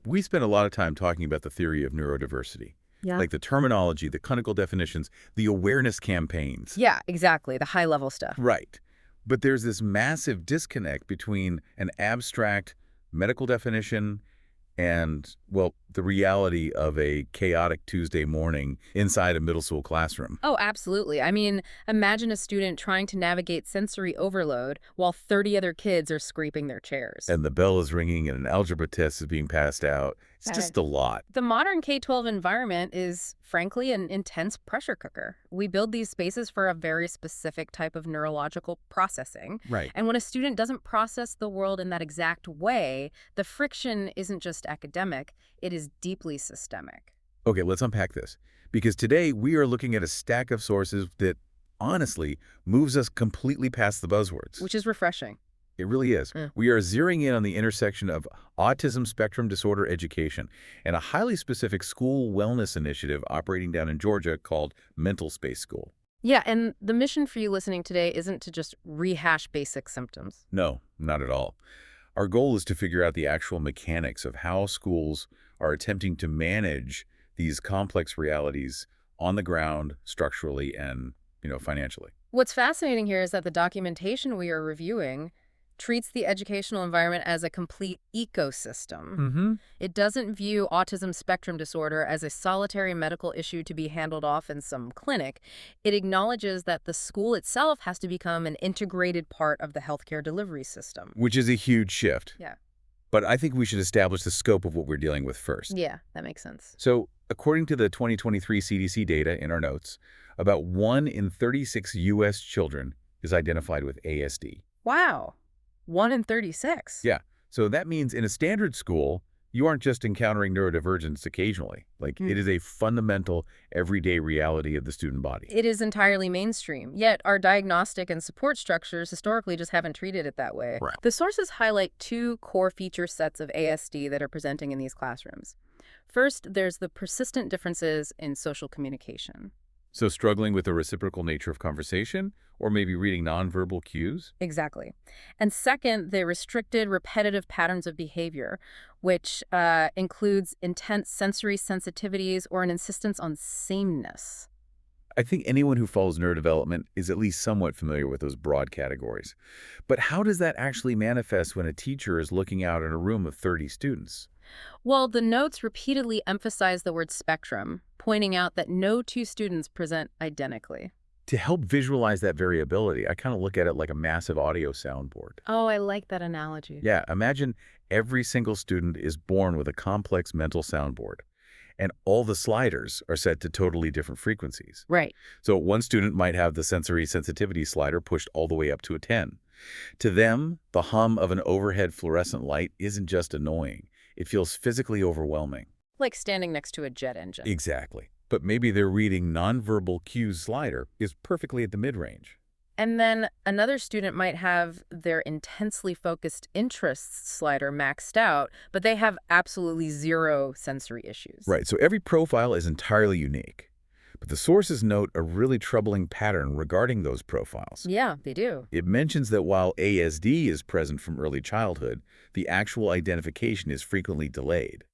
We spend a lot of time talking about the theory of neurodiversity, Yeah. like the terminology, the clinical definitions, the awareness campaigns. Yeah, exactly. The high-level stuff. Right. But there's this massive disconnect between an abstract medical definition and, well, the reality of a chaotic Tuesday morning inside a middle school classroom. Oh, absolutely. I mean, imagine a student trying to navigate sensory overload while 30 other kids are scraping their chairs. And the bell is ringing and an algebra test is being passed out. It's just a lot. The modern K-12 environment is, frankly, an intense pressure cooker. We build these spaces for a very specific type of neurological processing. Right. And when a student doesn't process the world in that exact way, the friction isn't just academic, it is deeply systemic. Okay, let's unpack this. Because today we are looking at a stack of sources that, honestly, moves us completely past the buzzwords. Which is refreshing. It really is. Mm. We are zeroing in on the intersection of autism spectrum disorder education and a highly specific school wellness initiative operating down in Georgia called MentalSpace School. Yeah, and the mission for you listening today isn't to just rehash basic symptoms. No, not at all. Our goal is to figure out the actual mechanics of how schools are attempting to manage these complex realities on the ground, structurally, and, financially. What's fascinating here is that the documentation we are reviewing treats the educational environment as a complete ecosystem. Mm-hmm. It doesn't view autism spectrum disorder as a solitary medical issue to be handled off in some clinic. It acknowledges that the school itself has to become an integrated part of the healthcare delivery system. Which is a huge shift. Yeah. But I think we should establish the scope of what we're dealing with first. Yeah, that makes sense. So, according to the 2023 CDC data in our notes, about 1 in 36 U.S. children is identified with ASD. Wow. 1 in 36. Yeah. So that means in a standard school, you aren't just encountering neurodivergence occasionally. It is a fundamental, everyday reality of the student body. It is entirely mainstream, yet our diagnostic and support structures historically just haven't treated it that way. Right. The sources highlight 2 core feature sets of ASD that are presenting in these classrooms. First, there's the persistent differences in social communication. So struggling with the reciprocal nature of conversation, or maybe reading nonverbal cues? Exactly. And second, the restricted, repetitive patterns of behavior, which includes intense sensory sensitivities or an insistence on sameness. I think anyone who follows neurodevelopment is at least somewhat familiar with those broad categories. But how does that actually manifest when a teacher is looking out at a room of 30 students? Well, the notes repeatedly emphasize the word spectrum, pointing out that no 2 students present identically. To help visualize that variability, I kind of look at it like a massive audio soundboard. Oh, I like that analogy. Yeah, imagine every single student is born with a complex mental soundboard, and all the sliders are set to totally different frequencies. Right. So one student might have the sensory sensitivity slider pushed all the way up to a 10. To them, the hum of an overhead fluorescent light isn't just annoying. It feels physically overwhelming. Like standing next to a jet engine. Exactly. But maybe their reading nonverbal cues slider is perfectly at the mid-range. And then another student might have their intensely focused interests slider maxed out, but they have absolutely 0 sensory issues. Right, so every profile is entirely unique. But the sources note a really troubling pattern regarding those profiles. Yeah, they do. It mentions that while ASD is present from early childhood, the actual identification is frequently delayed.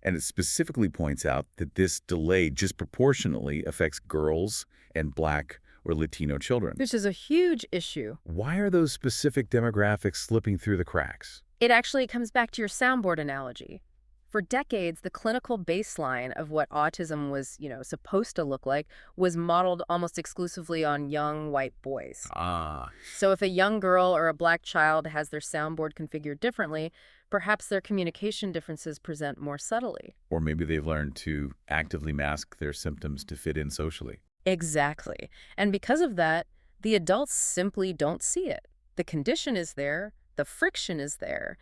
And it specifically points out that this delay disproportionately affects girls and Black or Latino children. Which is a huge issue. Why are those specific demographics slipping through the cracks? It actually comes back to your soundboard analogy. For decades, the clinical baseline of what autism was, supposed to look like was modeled almost exclusively on young white boys. Ah. So if a young girl or a Black child has their soundboard configured differently, perhaps their communication differences present more subtly. Or maybe they've learned to actively mask their symptoms to fit in socially. Exactly. And because of that, the adults simply don't see it. The condition is there, the friction is there,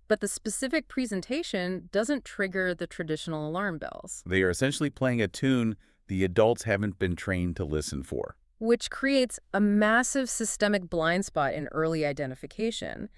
but the specific presentation doesn't trigger the traditional alarm bells. They are essentially playing a tune the adults haven't been trained to listen for. which creates a massive systemic blind spot in early identification.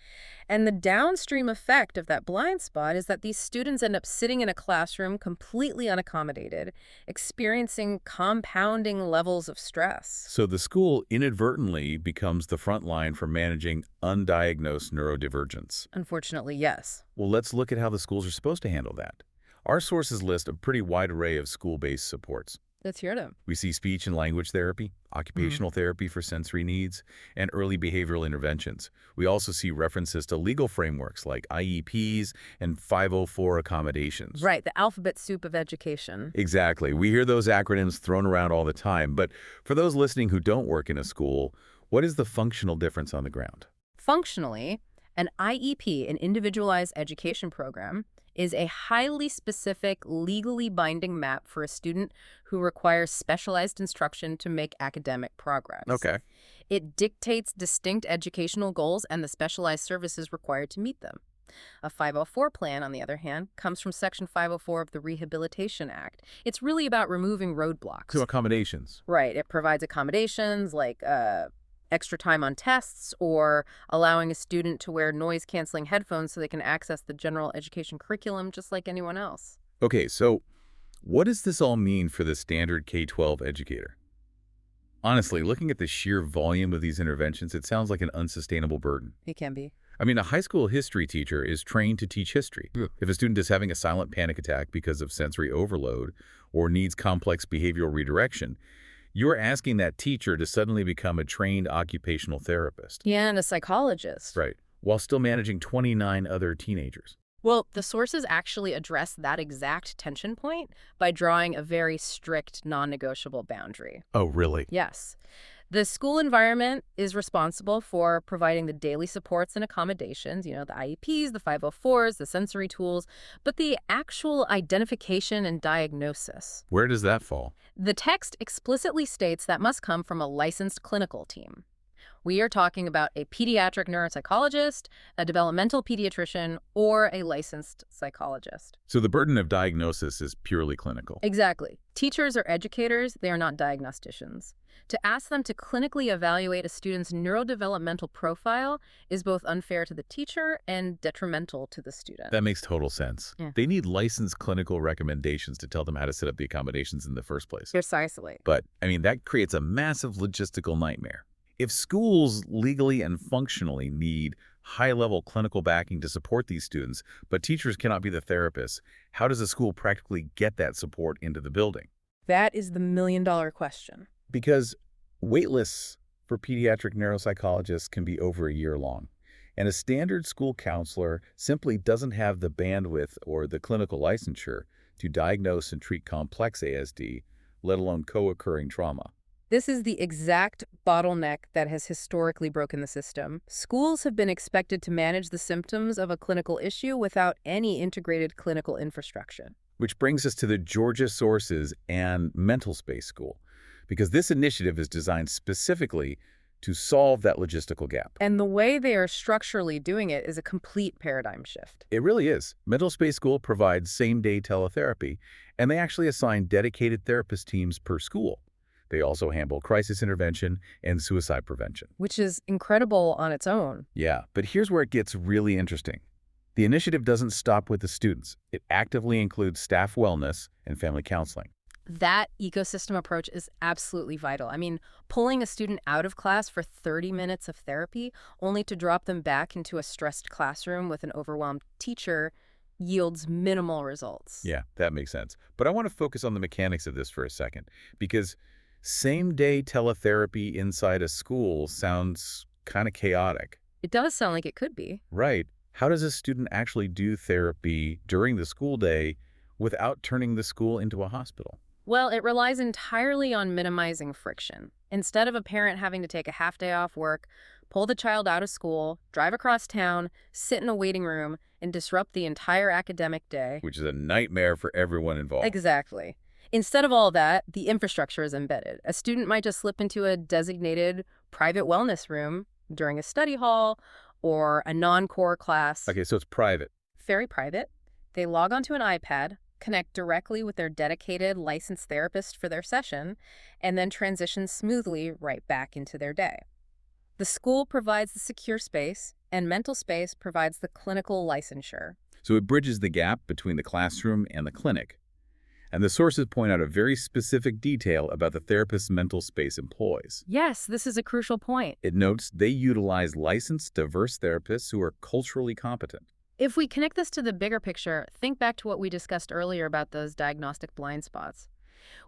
And the downstream effect of that blind spot is that these students end up sitting in a classroom completely unaccommodated, experiencing compounding levels of stress. So the school inadvertently becomes the front line for managing undiagnosed neurodivergence. Unfortunately, yes. Well, let's look at how the schools are supposed to handle that. Our sources list a pretty wide array of school-based supports. Let's hear them. We see speech and language therapy, occupational therapy for sensory needs, and early behavioral interventions. We also see references to legal frameworks like IEPs and 504 accommodations. Right, the alphabet soup of education. Exactly. We hear those acronyms thrown around all the time, but for those listening who don't work in a school, what is the functional difference on the ground? Functionally, an IEP, an individualized education program, is a highly specific, legally binding map for a student who requires specialized instruction to make academic progress. Okay. It dictates distinct educational goals and the specialized services required to meet them. A 504 plan, on the other hand, comes from Section 504 of the Rehabilitation Act. It's really about removing roadblocks. So accommodations. Right. It provides accommodations like extra time on tests or allowing a student to wear noise-canceling headphones so they can access the general education curriculum just like anyone else. Okay, so what does this all mean for the standard K-12 educator? Honestly, looking at the sheer volume of these interventions, it sounds like an unsustainable burden. It can be. I mean, a high school history teacher is trained to teach history. Yeah. If a student is having a silent panic attack because of sensory overload or needs complex behavioral redirection, you're asking that teacher to suddenly become a trained occupational therapist. Yeah, and a psychologist. Right, while still managing 29 other teenagers. Well, the sources actually address that exact tension point by drawing a very strict, non-negotiable boundary. Oh, really? Yes. The school environment is responsible for providing the daily supports and accommodations, the IEPs, the 504s, the sensory tools, but the actual identification and diagnosis. Where does that fall? The text explicitly states that must come from a licensed clinical team. We are talking about a pediatric neuropsychologist, a developmental pediatrician, or a licensed psychologist. So the burden of diagnosis is purely clinical. Exactly. Teachers are educators, they are not diagnosticians. To ask them to clinically evaluate a student's neurodevelopmental profile is both unfair to the teacher and detrimental to the student. That makes total sense. Yeah. They need licensed clinical recommendations to tell them how to set up the accommodations in the first place. Precisely. But, I mean, that creates a massive logistical nightmare. If schools legally and functionally need high-level clinical backing to support these students, but teachers cannot be the therapists, how does a school practically get that support into the building? That is the million-dollar question. Because wait lists for pediatric neuropsychologists can be over a year long, and a standard school counselor simply doesn't have the bandwidth or the clinical licensure to diagnose and treat complex ASD, let alone co-occurring trauma. This is the exact bottleneck that has historically broken the system. Schools have been expected to manage the symptoms of a clinical issue without any integrated clinical infrastructure. Which brings us to the Georgia Sources and MentalSpace School, because this initiative is designed specifically to solve that logistical gap. And the way they are structurally doing it is a complete paradigm shift. It really is. MentalSpace School provides same-day teletherapy, and they actually assign dedicated therapist teams per school. They also handle crisis intervention and suicide prevention. Which is incredible on its own. Yeah, but here's where it gets really interesting. The initiative doesn't stop with the students. It actively includes staff wellness and family counseling. That ecosystem approach is absolutely vital. I mean, pulling a student out of class for 30 minutes of therapy only to drop them back into a stressed classroom with an overwhelmed teacher yields minimal results. Yeah, that makes sense. But I want to focus on the mechanics of this for a second, because same-day teletherapy inside a school sounds kind of chaotic. It does sound like it could be. Right. How does a student actually do therapy during the school day without turning the school into a hospital? Well, it relies entirely on minimizing friction. Instead of a parent having to take a half day off work, pull the child out of school, drive across town, sit in a waiting room, and disrupt the entire academic day. Which is a nightmare for everyone involved. Exactly. Instead of all that, the infrastructure is embedded. A student might just slip into a designated private wellness room during a study hall or a non-core class. Okay, so it's private. Very private. They log onto an iPad, connect directly with their dedicated licensed therapist for their session, and then transition smoothly right back into their day. The school provides the secure space, and MentalSpace provides the clinical licensure. So it bridges the gap between the classroom and the clinic. And the sources point out a very specific detail about the therapist's mental space employs. Yes, this is a crucial point. It notes they utilize licensed, diverse therapists who are culturally competent. If we connect this to the bigger picture, think back to what we discussed earlier about those diagnostic blind spots.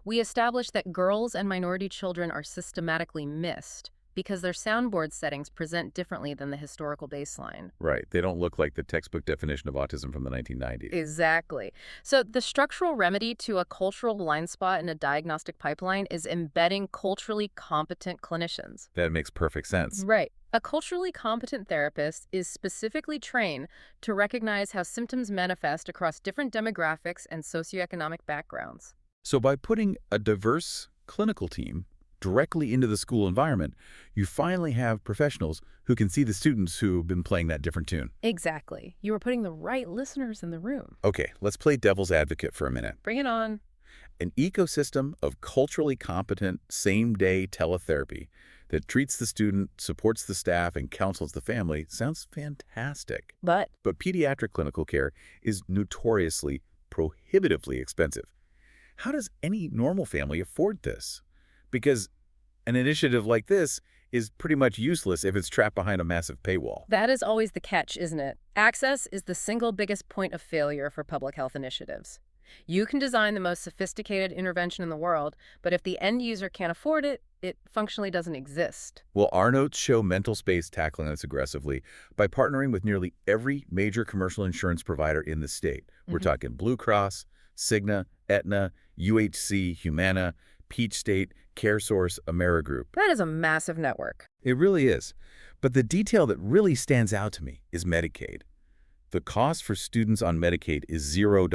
We established that girls and minority children are systematically missed because their soundboard settings present differently than the historical baseline. Right. They don't look like the textbook definition of autism from the 1990s. Exactly. So the structural remedy to a cultural blind spot in a diagnostic pipeline is embedding culturally competent clinicians. That makes perfect sense. Right. A culturally competent therapist is specifically trained to recognize how symptoms manifest across different demographics and socioeconomic backgrounds. So by putting a diverse clinical team directly into the school environment, you finally have professionals who can see the students who've been playing that different tune. Exactly. You are putting the right listeners in the room. Okay, let's play devil's advocate for a minute. Bring it on. An ecosystem of culturally competent same-day teletherapy that treats the student, supports the staff, and counsels the family sounds fantastic. But But pediatric clinical care is notoriously prohibitively expensive. How does any normal family afford this? Because an initiative like this is pretty much useless if it's trapped behind a massive paywall. that is always the catch, isn't it? Access is the single biggest point of failure for public health initiatives. You can design the most sophisticated intervention in the world, but if the end user can't afford it, it functionally doesn't exist. Well, our notes show MentalSpace tackling this aggressively by partnering with nearly every major commercial insurance provider in the state. We're talking Blue Cross, Cigna, Aetna, UHC, Humana, Peach State, CareSource, AmeriGroup. That is a massive network. It really is. But the detail that really stands out to me is Medicaid. The cost for students on Medicaid is $0.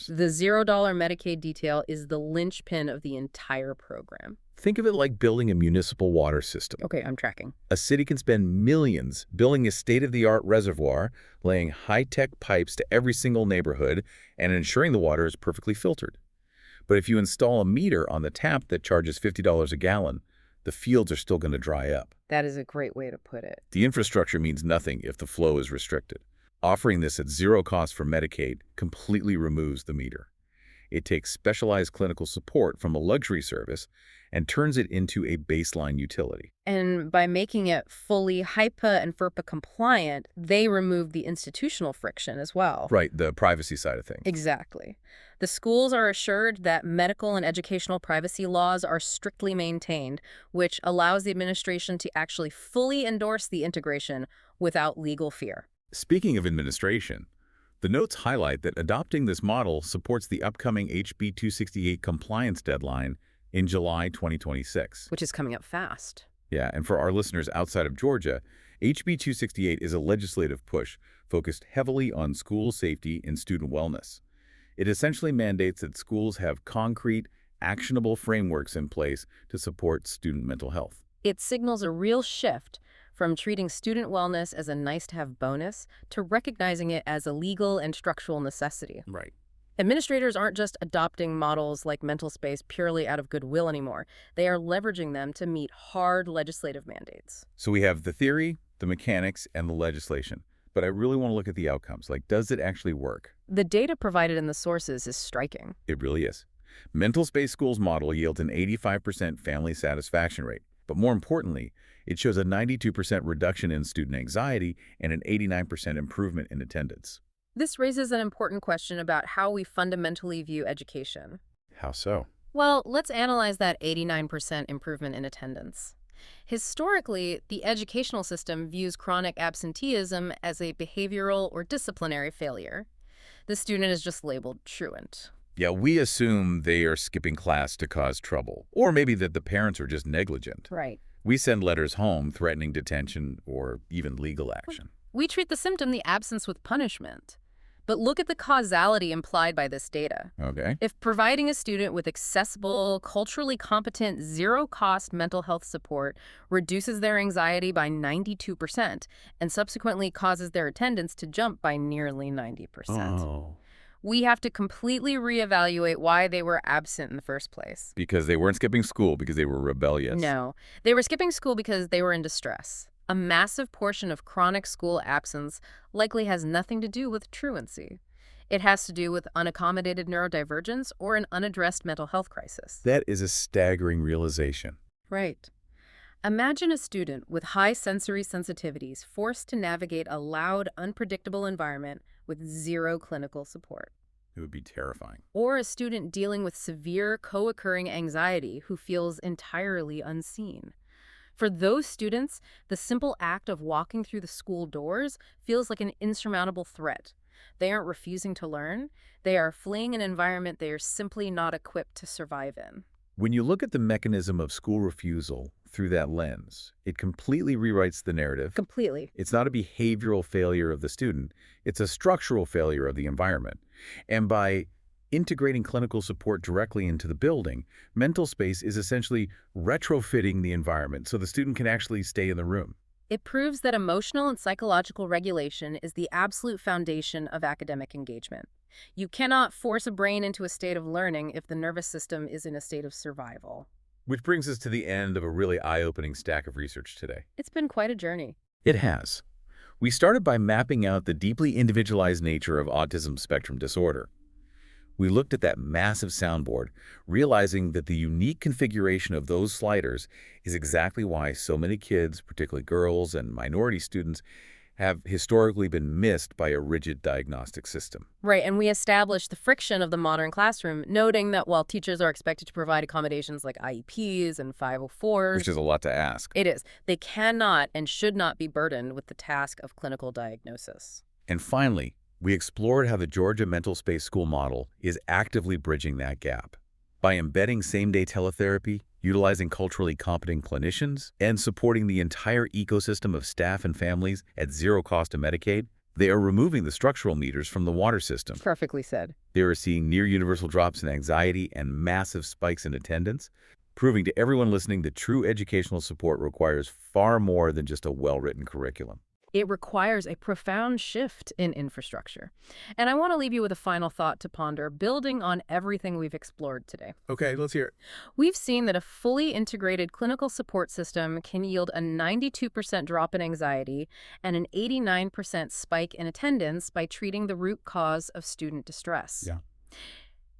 The $0 Medicaid detail is the linchpin of the entire program. Think of it like building a municipal water system. Okay, I'm tracking. A city can spend millions building a state-of-the-art reservoir, laying high-tech pipes to every single neighborhood, and ensuring the water is perfectly filtered. But if you install a meter on the tap that charges $50 a gallon, the fields are still going to dry up. That is a great way to put it. The infrastructure means nothing if the flow is restricted. Offering this at zero cost for Medicaid completely removes the meter. It takes specialized clinical support from a luxury service and turns it into a baseline utility. And by making it fully HIPAA and FERPA compliant, they remove the institutional friction as well. Right, the privacy side of things. Exactly. The schools are assured that medical and educational privacy laws are strictly maintained, which allows the administration to actually fully endorse the integration without legal fear. Speaking of administration, the notes highlight that adopting this model supports the upcoming HB 268 compliance deadline in July 2026. Which is coming up fast. Yeah, and for our listeners outside of Georgia, HB 268 is a legislative push focused heavily on school safety and student wellness. It essentially mandates that schools have concrete, actionable frameworks in place to support student mental health. It signals a real shift from treating student wellness as a nice-to-have bonus to recognizing it as a legal and structural necessity. Right. Administrators aren't just adopting models like MentalSpace purely out of goodwill anymore. They are leveraging them to meet hard legislative mandates. So we have the theory, the mechanics, and the legislation. But I really want to look at the outcomes. Like, does it actually work? The data provided in the sources is striking. It really is. MentalSpace School's model yields an 85% family satisfaction rate. But more importantly, it shows a 92% reduction in student anxiety and an 89% improvement in attendance. This raises an important question about how we fundamentally view education. How so? Well, let's analyze that 89% improvement in attendance. Historically, the educational system views chronic absenteeism as a behavioral or disciplinary failure. The student is just labeled truant. Yeah, we assume they are skipping class to cause trouble, or maybe that the parents are just negligent. Right. We send letters home threatening detention or even legal action. We treat the symptom, the absence, with punishment. But look at the causality implied by this data. Okay. If providing a student with accessible, culturally competent, zero-cost mental health support reduces their anxiety by 92% and subsequently causes their attendance to jump by nearly 90%. Oh. We have to completely reevaluate why they were absent in the first place. Because they weren't skipping school because they were rebellious. No, they were skipping school because they were in distress. A massive portion of chronic school absence likely has nothing to do with truancy. It has to do with unaccommodated neurodivergence or an unaddressed mental health crisis. That is a staggering realization. Right. Imagine a student with high sensory sensitivities forced to navigate a loud, unpredictable environment with zero clinical support. It would be terrifying. Or a student dealing with severe co-occurring anxiety who feels entirely unseen. For those students, the simple act of walking through the school doors feels like an insurmountable threat. They aren't refusing to learn. They are fleeing an environment they are simply not equipped to survive in. When you look at the mechanism of school refusal through that lens, it completely rewrites the narrative. Completely. It's not a behavioral failure of the student, it's a structural failure of the environment. And by integrating clinical support directly into the building, MentalSpace is essentially retrofitting the environment so the student can actually stay in the room. It proves that emotional and psychological regulation is the absolute foundation of academic engagement. You cannot force a brain into a state of learning if the nervous system is in a state of survival. Which brings us to the end of a really eye-opening stack of research today. It's been quite a journey. It has. We started by mapping out the deeply individualized nature of autism spectrum disorder. We looked at that massive soundboard, realizing that the unique configuration of those sliders is exactly why so many kids, particularly girls and minority students, have historically been missed by a rigid diagnostic system. Right, and we established the friction of the modern classroom, noting that while teachers are expected to provide accommodations like IEPs and 504s, Which is a lot to ask. it is, they cannot and should not be burdened with the task of clinical diagnosis. And finally, we explored how the Georgia MentalSpace school model is actively bridging that gap. By embedding same-day teletherapy, utilizing culturally competent clinicians, and supporting the entire ecosystem of staff and families at zero cost to Medicaid, they are removing the structural meters from the water system. Perfectly said. They are seeing near-universal drops in anxiety and massive spikes in attendance, proving to everyone listening that true educational support requires far more than just a well-written curriculum. It requires a profound shift in infrastructure. And I want to leave you with a final thought to ponder, building on everything we've explored today. Okay, let's hear it. We've seen that a fully integrated clinical support system can yield a 92% drop in anxiety and an 89% spike in attendance by treating the root cause of student distress. Yeah.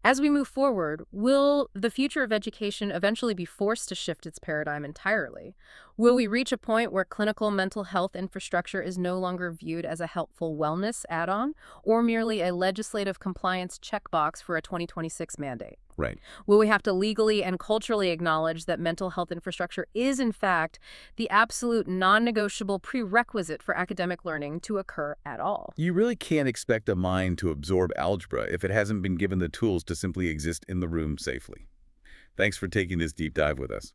As we move forward, will the future of education eventually be forced to shift its paradigm entirely? Will we reach a point where clinical mental health infrastructure is no longer viewed as a helpful wellness add-on or merely a legislative compliance checkbox for a 2026 mandate? Right. Will we have to legally and culturally acknowledge that mental health infrastructure is, in fact, the absolute non-negotiable prerequisite for academic learning to occur at all? You really can't expect a mind to absorb algebra if it hasn't been given the tools to simply exist in the room safely. Thanks for taking this deep dive with us.